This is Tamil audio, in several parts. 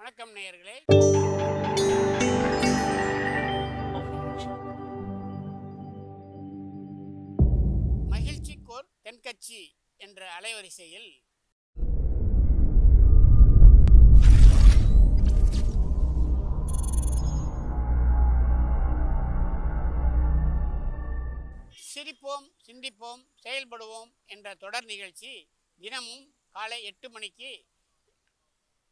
வணக்கம் நேயர்களே. மகிழ்ச்சிக்கோர் தென்கட்சி என்ற அலைவரிசையில் சிரிப்போம், சிந்திப்போம், செயல்படுவோம் என்ற தொடர் நிகழ்ச்சி தினமும் காலை 8 மணிக்கு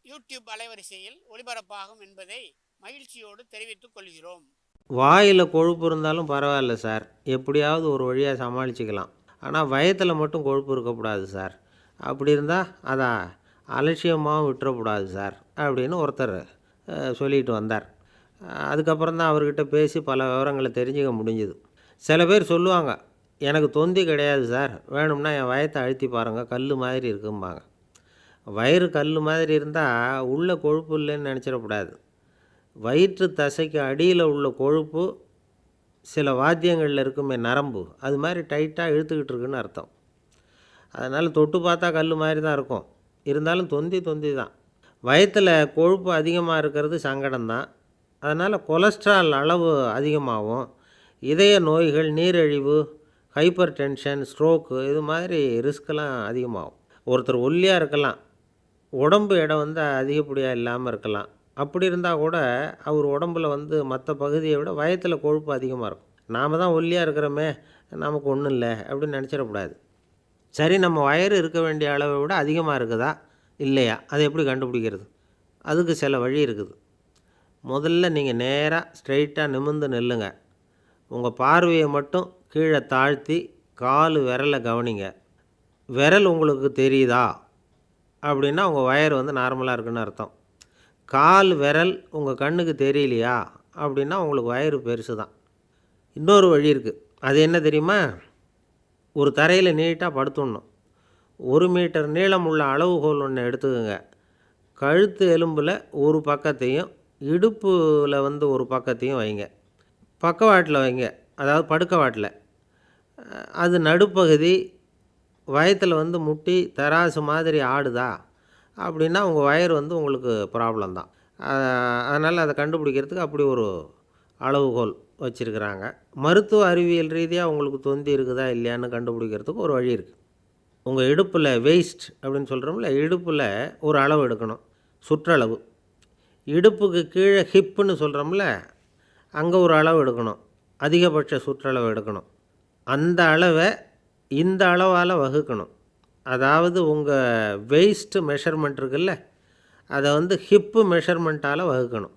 யூடியூப் அலைவரிசையில் ஒளிபரப்பாகும் என்பதை மகிழ்ச்சியோடு தெரிவித்துக் கொள்கிறோம். வாயில் கொழுப்பு இருந்தாலும் பரவாயில்ல சார், எப்படியாவது ஒரு வழியாக சமாளிச்சுக்கலாம். ஆனால் வயத்தில் மட்டும் கொழுப்பு இருக்கக்கூடாது சார். அப்படி இருந்தால் அதை அலட்சியமாகவும் விட்டுறக்கூடாது சார் அப்படின்னு ஒருத்தர் சொல்லிட்டு வந்தார். அதுக்கப்புறம் தான் அவர்கிட்ட பேசி பல விவரங்களை தெரிஞ்சுக்க முடிஞ்சுது. சில பேர் சொல்லுவாங்க, எனக்கு தொந்தி கிடையாது சார், வேணும்னா என் வயத்தை அழுத்தி பாருங்கள், கல் மாதிரி இருக்கும்பாங்க. வயிறு கல் மாதிரி இருந்தால் உள்ள கொழுப்பு இல்லைன்னு நினச்சிடக்கூடாது. வயிற்று தசைக்கு அடியில் உள்ள கொழுப்பு சில வாத்தியங்களில் இருக்குமே நரம்பு, அது மாதிரி டைட்டாக இழுத்துக்கிட்டு இருக்குன்னு அர்த்தம். அதனால் தொட்டு பார்த்தா கல் மாதிரி தான் இருக்கும், இருந்தாலும் தொந்தி தான். வயிற்றில் கொழுப்பு அதிகமாக இருக்கிறது சங்கடம்தான். அதனால் கொலஸ்ட்ரால் அளவு அதிகமாகும். இதய நோய்கள், நீரிழிவு, ஹைப்பர் டென்ஷன், ஸ்ட்ரோக்கு இது மாதிரி ரிஸ்க்கெல்லாம் அதிகமாகும். ஒருத்தர் ஒல்லியாக இருக்கலாம், உடம்பு எடை அதிகப்படியாக இல்லாமல் இருக்கலாம். அப்படி இருந்தால் கூட அவர் உடம்பில் மற்ற பகுதியை விட வயத்தில் கொழுப்பு அதிகமாக இருக்கும். நாம் தான் ஒல்லியாக இருக்கிறோமே, நமக்கு ஒன்றும் இல்லை அப்படின்னு நினச்சிடக்கூடாது. சரி, நம்ம வயிறு இருக்க வேண்டிய அளவை விட அதிகமாக இருக்குதா இல்லையா, அதை எப்படி கண்டுபிடிக்கிறது? அதுக்கு சில வழி இருக்குது. முதல்ல நீங்கள் நேராக ஸ்ட்ரைட்டாக நிமிர்ந்து நில்லுங்க. உங்கள் பார்வையை மட்டும் கீழே தாழ்த்தி கால் விரலை கவனிங்க. விரல் உங்களுக்கு தெரியுதா அப்படின்னா உங்கள் வயறு நார்மலாக இருக்குன்னு அர்த்தம். கால் விரல் உங்கள் கண்ணுக்கு தெரியலையா அப்படின்னா உங்களுக்கு வயிறு பெருசு தான். இன்னொரு வழி இருக்குது. அது என்ன தெரியுமா? ஒரு தரையில் நீட்டாக படுத்துடணும். 1 மீட்டர் நீளம் உள்ள அளவுகோல் ஒன்று எடுத்துக்கோங்க. கழுத்து எலும்பில் ஒரு பக்கத்தையும் இடுப்பில் ஒரு பக்கத்தையும் வைங்க. பக்கவாட்டில் வைங்க, அதாவது படுக்கவாட்டில். அது நடுப்பகுதி வயத்தில் முட்டி தராசு மாதிரி ஆடுதா அப்படின்னா உங்கள் வயர் உங்களுக்கு ப்ராப்ளம் தான். அதனால் அதை கண்டுபிடிக்கிறதுக்கு அப்படி ஒரு அளவுகோல் வச்சுருக்கிறாங்க. மருத்துவ அறிவியல் ரீதியாக உங்களுக்கு தொந்தி இருக்குதா இல்லையான்னு கண்டுபிடிக்கிறதுக்கு ஒரு வழி இருக்குது. உங்கள் இடுப்பில் வெயிஸ்ட் அப்படின்னு சொல்கிறோம்ல, இடுப்பில் ஒரு அளவு எடுக்கணும், சுற்றளவு. இடுப்புக்கு கீழே ஹிப்புன்னு சொல்கிறோம்ல, அங்கே ஒரு அளவு எடுக்கணும், அதிகபட்ச சுற்றளவு எடுக்கணும். அந்த அளவை இந்த அளவால் வகுக்கணும். அதாவது உங்கள் வெயிஸ்ட்டு மெஷர்மெண்ட் இருக்குல்ல, அதை ஹிப்பு மெஷர்மெண்ட்டால் வகுக்கணும்.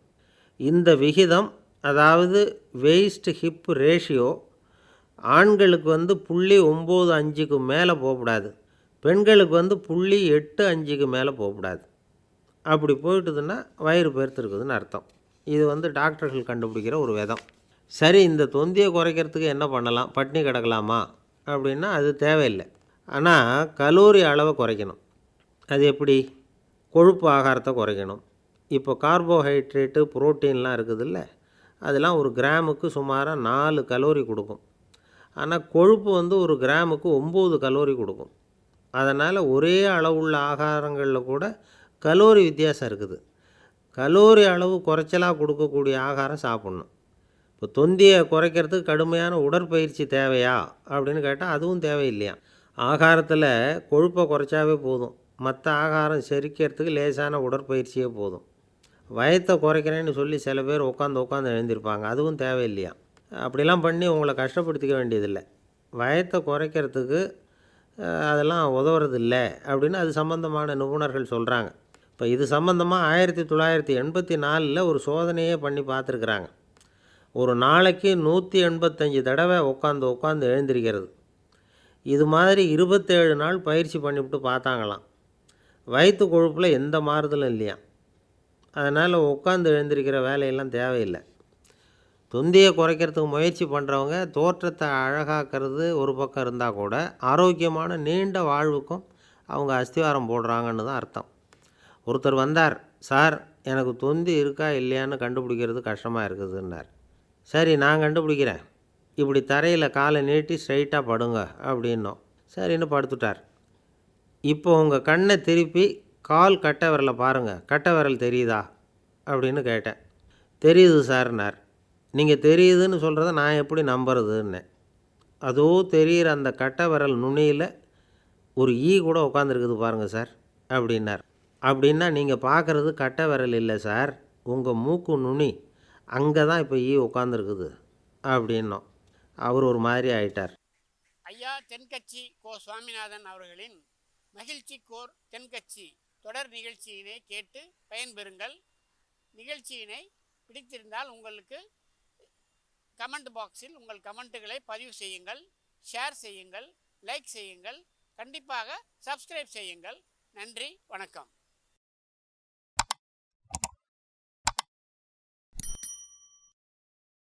இந்த விகிதம், அதாவது வெயிஸ்ட் ஹிப்பு ரேஷியோ, ஆண்களுக்கு 0.95க்கு மேலே போகக்கூடாது, பெண்களுக்கு 0.85க்கு மேலே போகக்கூடாது. அப்படி போயிட்டுதுன்னா வயிறு பெருத்துருக்குதுன்னு அர்த்தம். இது டாக்டர்கள் கண்டுபிடிக்கிற ஒரு விதம். சரி, இந்த தொந்தியை குறைக்கிறதுக்கு என்ன பண்ணலாம்? பட்னி கிடக்கலாமா அப்படின்னா அது தேவையில்லை. ஆனால் கலோரி அளவை குறைக்கணும். அது எப்படி? கொழுப்பு ஆகாரத்தை குறைக்கணும். இப்போ கார்போஹைட்ரேட்டு, புரோட்டீன்லாம் இருக்குதுல்ல, அதெல்லாம் ஒரு கிராமுக்கு சுமாராக 4 கலோரி கொடுக்கும். ஆனால் கொழுப்பு ஒரு கிராமுக்கு 9 கலோரி கொடுக்கும். அதனால் ஒரே அளவுள்ள ஆகாரங்களில் கூட கலோரி வித்தியாசம் இருக்குது. கலோரி அளவு குறைச்சலாக கொடுக்கக்கூடிய ஆகாரம் சாப்பிட்ணும். இப்போ தொந்தியை குறைக்கிறதுக்கு கடுமையான உடற்பயிற்சி தேவையா அப்படின்னு கேட்டால் அதுவும் தேவையில்லையா. ஆகாரத்தில் கொழுப்பை குறைச்சாவே போதும், மற்ற ஆகாரம் செரிக்கிறதுக்கு லேசான உடற்பயிற்சியே போதும். வயத்தை குறைக்கிறேன்னு சொல்லி சில பேர் உட்காந்து எழுந்திருப்பாங்க, அதுவும் தேவையில்லையா. அப்படிலாம் பண்ணி உங்களை கஷ்டப்படுத்திக்க வேண்டியதில்லை. வயத்தை குறைக்கிறதுக்கு அதெல்லாம் உதவுறதில்லை அப்படின்னு அது சம்பந்தமான நிபுணர்கள் சொல்கிறாங்க. இப்போ இது சம்பந்தமாக 1984 ஒரு சோதனையே பண்ணி பார்த்துருக்குறாங்க. ஒரு நாளைக்கு 185 தடவை உட்காந்து எழுந்திருக்கிறது. இது மாதிரி 27 நாள் பயிற்சி பண்ணிவிட்டு பார்த்தாங்களாம். வயிற்று கொழுப்பில் எந்த மாறுதலும் இல்லையா. அதனால் உட்காந்து எழுந்திருக்கிற வேலையெல்லாம் தேவையில்லை. தொந்தியை குறைக்கிறதுக்கு முயற்சி பண்ணுறவங்க தோற்றத்தை அழகாக்கிறது ஒரு பக்கம் இருந்தால் கூட ஆரோக்கியமான நீண்ட வாழ்வுக்கும் அவங்க அஸ்திவாரம் போடுறாங்கன்னு தான் அர்த்தம். ஒருத்தர் வந்தார், சார் எனக்கு தொந்தி இருக்கா இல்லையான்னு கண்டுபிடிக்கிறது கஷ்டமாக இருக்குதுன்னார். சரி, நான் கண்டுபிடிக்கிறேன், இப்படி தரையில் காலை நீட்டி ஸ்ட்ரைட்டாக படுங்க அப்படின்னோம். சரின்னு படுத்துட்டார். இப்போ உங்கள் கண்ணை திருப்பி கால் கட்டை விரலை பாருங்கள், கட்டை விரல் தெரியுதா அப்படின்னு கேட்டேன். தெரியுது சார்னார். நீங்கள் தெரியுதுன்னு சொல்கிறத நான் எப்படி நம்புறதுன்னேன். அதோ தெரிகிற அந்த கட்டை விரல் நுனியில் ஒரு ஈ கூட உட்காந்துருக்குது பாருங்கள் சார் அப்படின்னார். அப்படின்னா நீங்கள் பார்க்குறது கட்டை விரல் இல்லை சார், உங்கள் மூக்கு நுனி, அங்கே தான் இப்போ ஈ உட்காந்துருக்குது அப்படின்னோம். அவர் ஒரு மாதிரி ஆயிட்டார். ஐயா தென்கட்சி கோ சுவாமிநாதன் அவர்களின் மகிழ்ச்சி கோர் தென்கட்சி தொடர் நிகழ்ச்சியினை கேட்டு பயன்பெறுங்கள். நிகழ்ச்சியினை பிடித்திருந்தால் உங்களுக்கு கமெண்ட் பாக்ஸில் உங்கள் கமெண்ட்டுகளை பதிவு செய்யுங்கள், ஷேர் செய்யுங்கள், லைக் செய்யுங்கள், கண்டிப்பாக சப்ஸ்கிரைப் செய்யுங்கள். நன்றி, வணக்கம்.